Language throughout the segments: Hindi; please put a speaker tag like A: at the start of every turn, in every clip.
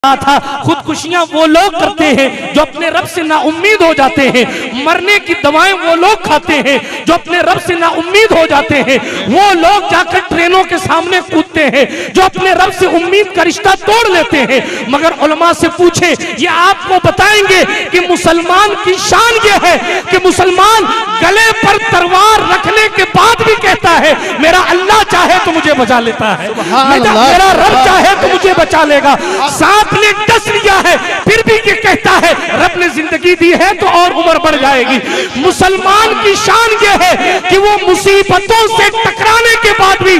A: था खुदकुशियां वो लोग करते हैं जो अपने रब से नाउम्मीद हो जाते हैं। मरने की दवाएं वो लोग खाते हैं जो अपने रब से नाउम्मीद हो जाते हैं। वो लोग जाकर ट्रेनों के सामने कूदते हैं जो अपने रब से उम्मीद का रिश्ता तोड़ लेते हैं। मगर उलमा से पूछे, ये आपको बताएंगे कि मुसलमान की शान ये है कि मुसलमान गले पर तलवार रखने के बाद भी कहता है मेरा अल्लाह चाहे तो मुझे बचा लेता है, मेरा रब चाहे तो मुझे बचा लेगा। सांप ने डस लिया है फिर भी ये कहता है रब ने जिंदगी दी है तो और उम्र बढ़ जाएगी। मुसलमान की शान ये है कि वो मुसीबतों से टकराने के बाद भी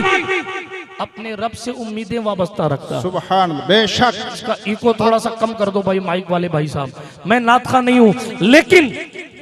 A: अपने रब से उम्मीदें वाबस्ता रखता है।
B: सुभान बेशक।
A: इसका इको थोड़ा सा कम कर दो भाई, माइक वाले भाई साहब। मैं नातखा नहीं हूं लेकिन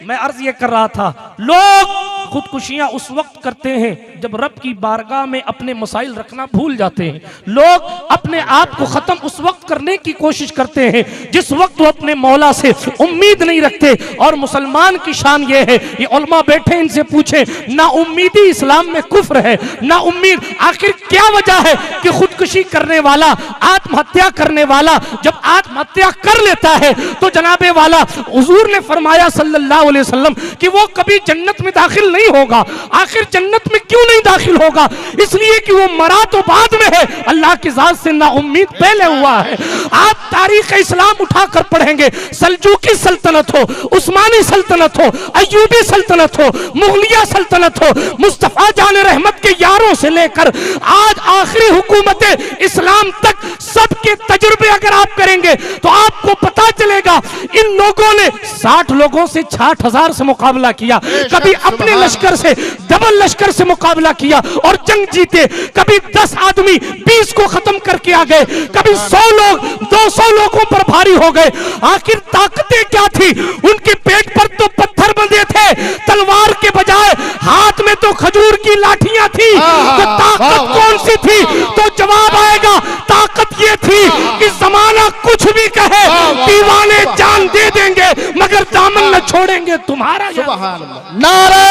A: मैं अर्ज ये कर रहा था, लोग खुदकुशियां उस वक्त करते हैं जब रब की बारगाह में अपने मसाइल रखना भूल जाते हैं। लोग अपने आप को खत्म उस वक्त करने की कोशिश करते हैं जिस वक्त वो अपने मौला से उम्मीद नहीं रखते। और मुसलमान की शान ये है, ये उलमा बैठे इनसे पूछे, ना उम्मीदी इस्लाम में कुफ्र है, ना उम्मीद। आखिर क्या वजह है कि खुदकुशी करने वाला, आत्महत्या करने वाला जब आत्महत्या कर लेता है तो जनाबे वाला हुजूर ने फरमाया सल्लल्लाहु अलैहि वसल्लम कि वो कभी जन्नत में दाखिल नहीं होगा। आखिर जन्नत में क्यों नहीं दाखिल होगा? इसलिए कि वो मरा तो बाद में है, अल्लाह की जात से ना उम्मीद पहले हुआ है। आप तारीख इस्लाम उठाकर पढ़ेंगे, सल्जूकी सल्तनत हो, उस्मानी सल्तनत हो, अय्यूबी सल्तनत हो, मुगलिया सल्तनत हो, मुस्तफा जान रहमत के यारों से लेकर आज आखिरी हुकूमत इस्लाम तक सबके तजुर्बे अगर आप करेंगे तो आपको पता चलेगा इन लोगों ने 60 लोगों से 60,000 से मुकाबला किया, कभी अपने लश्कर से डबल लश्कर से मुकाबला किया और जंग जीते। कभी 10 आदमी 20 को खत्म करके आ गए, कभी 100 लोग 200 लोगों पर भारी हो गए। आखिर ताकतें क्या थी? उनके पेट पर तो पत्थर बंधे थे, तलवार के बजाय हाथ में तो खजूर की लाठियां थी। तो ताकत कौन सी थी? तो जवाब आएगा, ताकत ये थी कि जमाना कुछ भी कहे, दीवाने जान दे देंगे मगर दामन न छोड़ेंगे तुम्हारा।
B: सुभान अल्लाह।
C: नारे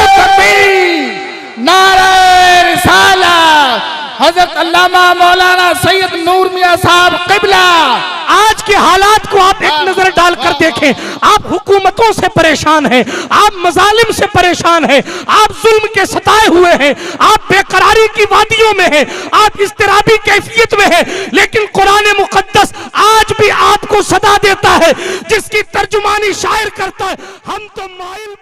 C: तकबीर, नारे रिसालत, हजरत अल्लामा मौलाना सैयद नूर मियां साहब किबला।
A: आज के हालात को आप एक नजर डालकर देखें। आप हुकूमतों से परेशान हैं, आप मजालिम से परेशान हैं, आप जुल्म के सताए हुए हैं, आप बेकरारी की वादियों में हैं, आप इस्तिराबी कैफियत में हैं। लेकिन कुरान मुकद्दस आज भी आपको सदा देता है जिसकी तर्जुमानी शायर करता है, हम तो माइल